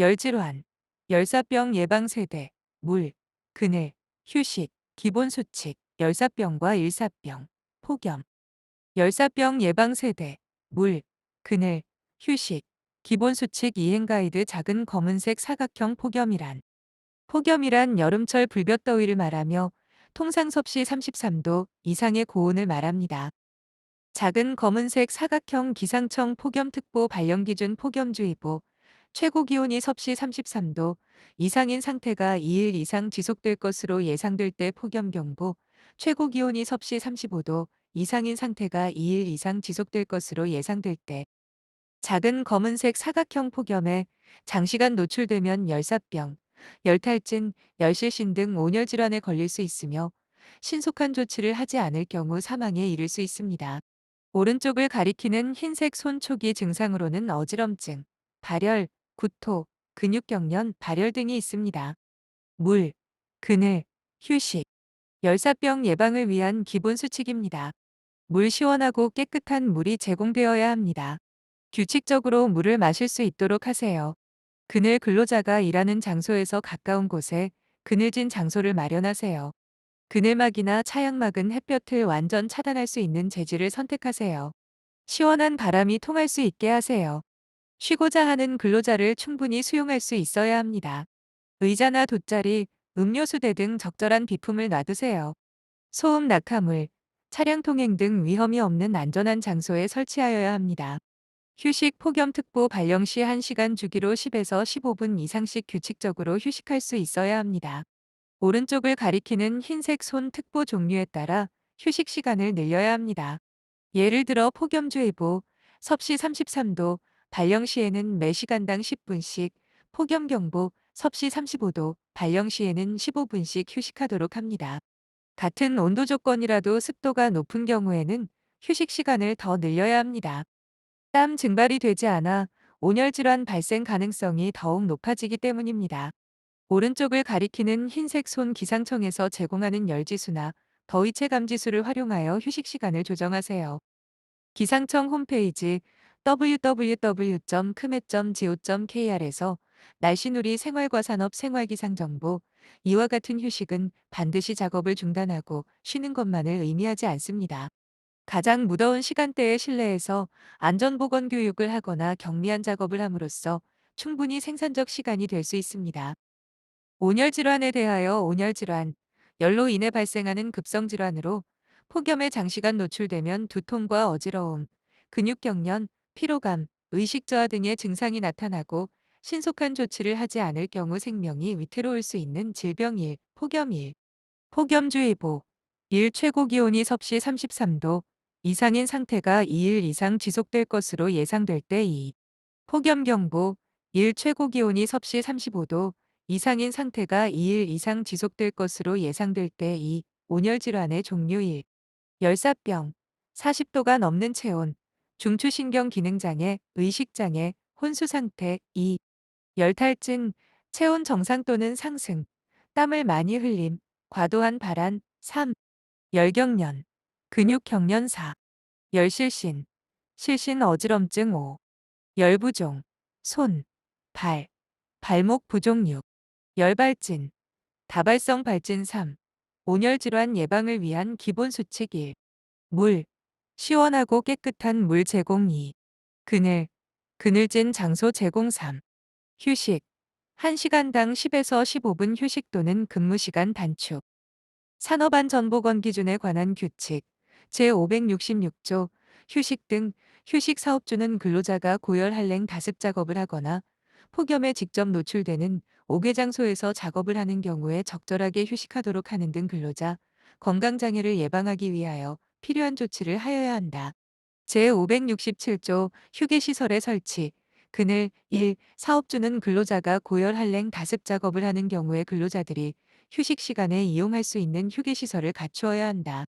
열질환, 열사병 예방 세대, 물, 그늘, 휴식, 기본 수칙, 열사병과 일사병, 폭염. 열사병 예방 세대, 물, 그늘, 휴식, 기본 수칙 이행 가이드 작은 검은색 사각형 폭염이란. 폭염이란 여름철 불볕더위를 말하며 통상 섭씨 33도 이상의 고온을 말합니다. 작은 검은색 사각형 기상청 폭염특보 발령기준 폭염주의보, 최고 기온이 섭씨 33도 이상인 상태가 2일 이상 지속될 것으로 예상될 때 폭염경보, 최고 기온이 섭씨 35도 이상인 상태가 2일 이상 지속될 것으로 예상될 때 작은 검은색 사각형 폭염에 장시간 노출되면 열사병, 열탈진, 열실신 등 온열 질환에 걸릴 수 있으며 신속한 조치를 하지 않을 경우 사망에 이를 수 있습니다. 오른쪽을 가리키는 흰색 손 초기 증상으로는 어지럼증, 발열, 구토, 근육경련, 발열 등이 있습니다. 물, 그늘, 휴식, 열사병 예방을 위한 기본 수칙입니다. 물 시원하고 깨끗한 물이 제공되어야 합니다. 규칙적으로 물을 마실 수 있도록 하세요. 그늘 근로자가 일하는 장소에서 가까운 곳에 그늘진 장소를 마련하세요. 그늘막이나 차양막은 햇볕을 완전 차단할 수 있는 재질을 선택하세요. 시원한 바람이 통할 수 있게 하세요. 쉬고자 하는 근로자를 충분히 수용할 수 있어야 합니다. 의자나 돗자리, 음료수대 등 적절한 비품을 놔두세요. 소음 낙하물, 차량 통행 등 위험이 없는 안전한 장소에 설치하여야 합니다. 휴식 폭염특보 발령 시 1시간 주기로 10에서 15분 이상씩 규칙적으로 휴식할 수 있어야 합니다. 오른쪽을 가리키는 흰색 손 특보 종류에 따라 휴식 시간을 늘려야 합니다. 예를 들어 폭염주의보, 섭씨 33도, 발령 시에는 매 시간당 10분씩, 폭염경보, 섭씨 35도, 발령 시에는 15분씩 휴식하도록 합니다. 같은 온도 조건이라도 습도가 높은 경우에는 휴식 시간을 더 늘려야 합니다. 땀 증발이 되지 않아 온열 질환 발생 가능성이 더욱 높아지기 때문입니다. 오른쪽을 가리키는 흰색 손 기상청에서 제공하는 열지수나 더위체 감지수를 활용하여 휴식 시간을 조정하세요. 기상청 홈페이지 www.kmet.go.kr에서 날씨누리 생활과 산업 생활기상 정보, 이와 같은 휴식은 반드시 작업을 중단하고 쉬는 것만을 의미하지 않습니다. 가장 무더운 시간대에 실내에서 안전보건 교육을 하거나 경미한 작업을 함으로써 충분히 생산적 시간이 될 수 있습니다. 온열 질환에 대하여 온열 질환, 열로 인해 발생하는 급성 질환으로 폭염에 장시간 노출되면 두통과 어지러움, 근육경련, 피로감, 의식 저하 등의 증상이 나타나고 신속한 조치를 하지 않을 경우 생명이 위태로울 수 있는 질병 폭염 폭염주의보, 일 최고 기온이 섭씨 33도 이상인 상태가 2일 이상 지속될 것으로 예상될 때 폭염경보, 일 최고 기온이 섭씨 35도 이상인 상태가 2일 이상 지속될 것으로 예상될 때 온열질환의 종류 열사병, 40도가 넘는 체온, 중추신경 기능장애, 의식장애, 혼수상태 열탈진, 체온 정상 또는 상승, 땀을 많이 흘림, 과도한 발한 열경련, 근육경련 열실신, 실신 어지럼증 열부종, 손, 발, 발목 부종 열발진, 다발성 발진 온열질환 예방을 위한 기본 수칙 물, 시원하고 깨끗한 물 제공 그늘, 그늘진 장소 제공 휴식, 1시간당 10에서 15분 휴식 또는 근무시간 단축. 산업안전보건 기준에 관한 규칙 제566조 휴식 등 휴식 사업주는 근로자가 고열 한랭 다습 작업을 하거나 폭염에 직접 노출되는 옥외 장소에서 작업을 하는 경우에 적절하게 휴식하도록 하는 등 근로자 건강장애를 예방하기 위하여 필요한 조치를 하여야 한다. 제567조 휴게시설의 설치 그늘 1. 사업주는 근로자가 고열 한랭 다습 작업을 하는 경우에 근로자들이 휴식 시간에 이용할 수 있는 휴게시설을 갖추어야 한다.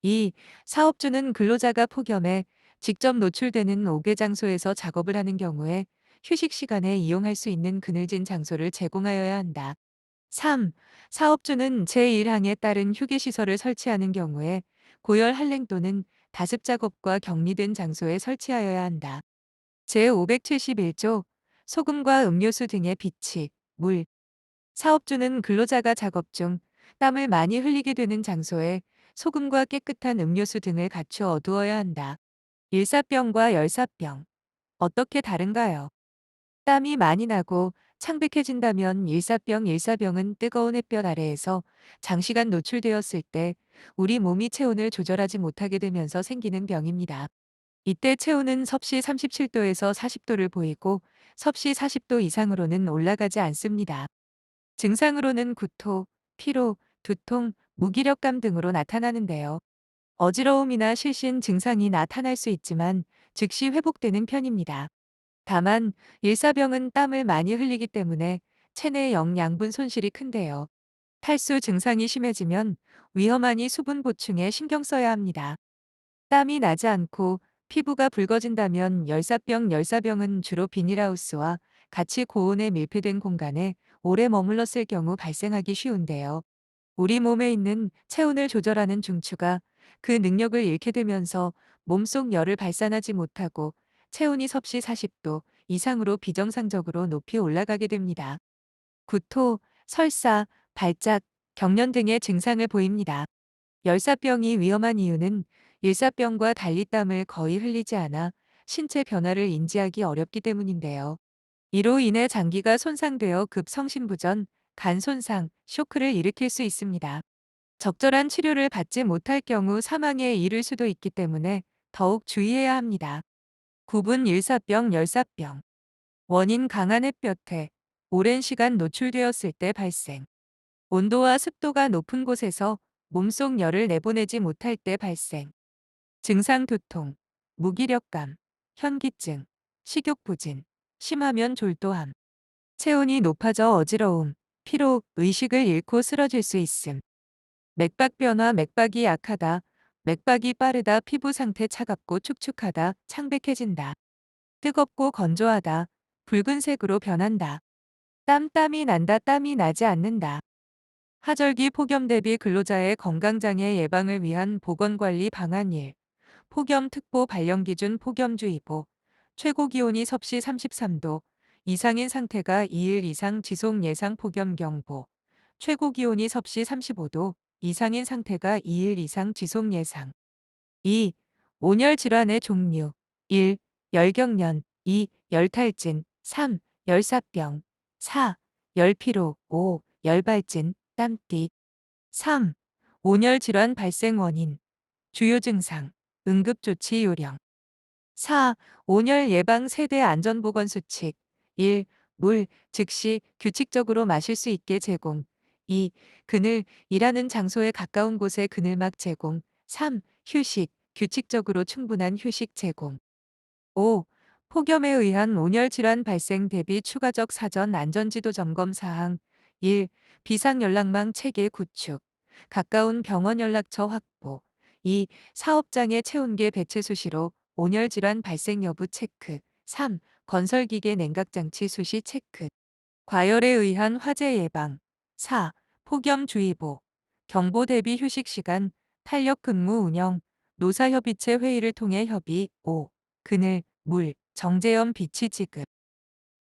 2. 사업주는 근로자가 폭염에 직접 노출되는 옥외 장소에서 작업을 하는 경우에 휴식 시간에 이용할 수 있는 그늘진 장소를 제공하여야 한다. 3. 사업주는 제1항에 따른 휴게시설을 설치하는 경우에 고열 한랭 또는 다습 작업과 격리된 장소에 설치하여야 한다. 제571조 소금과 음료수 등의 비치, 물. 사업주는 근로자가 작업 중 땀을 많이 흘리게 되는 장소에 소금과 깨끗한 음료수 등을 갖추어 어두어야 한다. 일사병과 열사병. 어떻게 다른가요? 땀이 많이 나고 창백해진다면 일사병은 뜨거운 햇볕 아래에서 장시간 노출되었을 때 우리 몸이 체온을 조절하지 못하게 되면서 생기는 병입니다. 이때 체온은 섭씨 37도에서 40도를 보이고 섭씨 40도 이상으로는 올라가지 않습니다. 증상으로는 구토, 피로, 두통, 무기력감 등으로 나타나는데요. 어지러움이나 실신 증상이 나타날 수 있지만 즉시 회복되는 편입니다. 다만 일사병은 땀을 많이 흘리기 때문에 체내 영양분 손실이 큰데요. 탈수 증상이 심해지면 위험하니 수분 보충에 신경 써야 합니다. 땀이 나지 않고 피부가 붉어진다면 열사병은 주로 비닐하우스와 같이 고온에 밀폐된 공간에 오래 머물렀을 경우 발생하기 쉬운데요. 우리 몸에 있는 체온을 조절하는 중추가 그 능력을 잃게 되면서 몸속 열을 발산하지 못하고 체온이 섭씨 40도 이상으로 비정상적으로 높이 올라가게 됩니다. 구토, 설사, 발작, 경련 등의 증상을 보입니다. 열사병이 위험한 이유는 일사병과 달리 땀을 거의 흘리지 않아 신체 변화를 인지하기 어렵기 때문인데요. 이로 인해 장기가 손상되어 급성심부전, 간 손상, 쇼크를 일으킬 수 있습니다. 적절한 치료를 받지 못할 경우 사망에 이를 수도 있기 때문에 더욱 주의해야 합니다. 구분 일사병, 열사병. 원인 강한 햇볕에 오랜 시간 노출되었을 때 발생. 온도와 습도가 높은 곳에서 몸속 열을 내보내지 못할 때 발생. 증상 두통, 무기력감, 현기증, 식욕부진, 심하면 졸도함. 체온이 높아져 어지러움, 피로, 의식을 잃고 쓰러질 수 있음. 맥박 변화, 맥박이 약하다, 맥박이 빠르다, 피부 상태 차갑고 축축하다, 창백해진다. 뜨겁고 건조하다, 붉은색으로 변한다. 땀이 난다, 땀이 나지 않는다. 하절기 폭염 대비 근로자의 건강장애 예방을 위한 보건관리 방안 1. 폭염특보 발령기준 폭염주의보. 최고기온이 섭씨 33도 이상인 상태가 2일 이상 지속 예상 폭염경보. 최고기온이 섭씨 35도 이상인 상태가 2일 이상 지속 예상. 2. 온열 질환의 종류. 1. 열경련. 2. 열탈진. 3. 열사병. 4. 열피로. 5. 열발진. 땀띠. 3. 온열 질환 발생 원인. 주요 증상. 응급조치 요령. 4. 온열 예방 세대 안전보건 수칙. 1. 물, 즉시 규칙적으로 마실 수 있게 제공. 2. 그늘, 일하는 장소에 가까운 곳에 그늘막 제공. 3. 휴식, 규칙적으로 충분한 휴식 제공. 5. 폭염에 의한 온열 질환 발생 대비 추가적 사전 안전지도 점검 사항. 1. 비상연락망 체계 구축. 가까운 병원 연락처 확보. 2. 사업장의 체온계 배치 수시로 온열 질환 발생 여부 체크. 3. 건설기계 냉각장치 수시 체크. 과열에 의한 화재 예방. 4. 폭염주의보. 경보 대비 휴식 시간, 탄력 근무 운영, 노사협의체 회의를 통해 협의. 5. 그늘, 물, 정제염 비치 지급.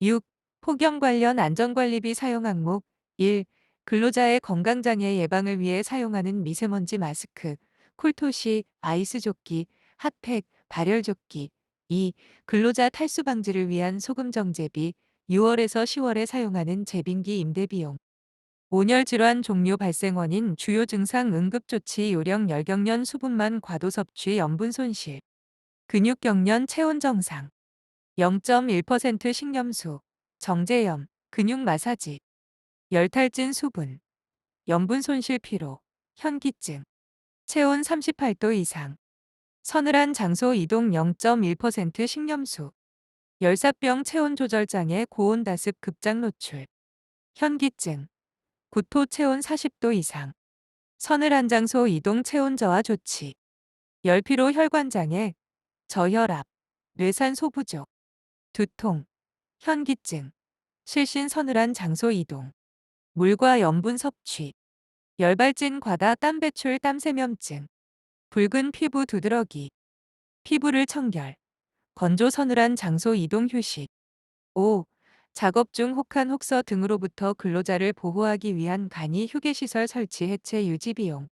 6. 폭염 관련 안전관리비 사용 항목. 1. 근로자의 건강장애 예방을 위해 사용하는 미세먼지 마스크, 쿨토시, 아이스조끼, 핫팩, 발열조끼. 2. 근로자 탈수 방지를 위한 소금 정제비, 6월에서 10월에 사용하는 제빙기 임대 비용. 온열 질환 종류 발생 원인 주요 증상 응급조치 요령 열경련 수분만 과도 섭취 염분 손실. 근육경련 체온 정상. 0.1% 식염수. 정제염. 근육 마사지. 열탈진 수분. 염분 손실 피로. 현기증. 체온 38도 이상. 서늘한 장소 이동 0.1% 식염수. 열사병 체온 조절 장애 고온 다습 급장 노출. 현기증. 구토 체온 40도 이상. 서늘한 장소 이동 체온 저하 조치. 열피로 혈관 장애, 저혈압, 뇌산소 부족, 두통, 현기증, 실신 서늘한 장소 이동, 물과 염분 섭취, 열발진 과다 땀 배출 땀 세면증, 붉은 피부 두드러기, 피부를 청결, 건조 서늘한 장소 이동 휴식. 5. 작업 중 혹한 혹서 등으로부터 근로자를 보호하기 위한 간이 휴게시설 설치 해체 유지 비용.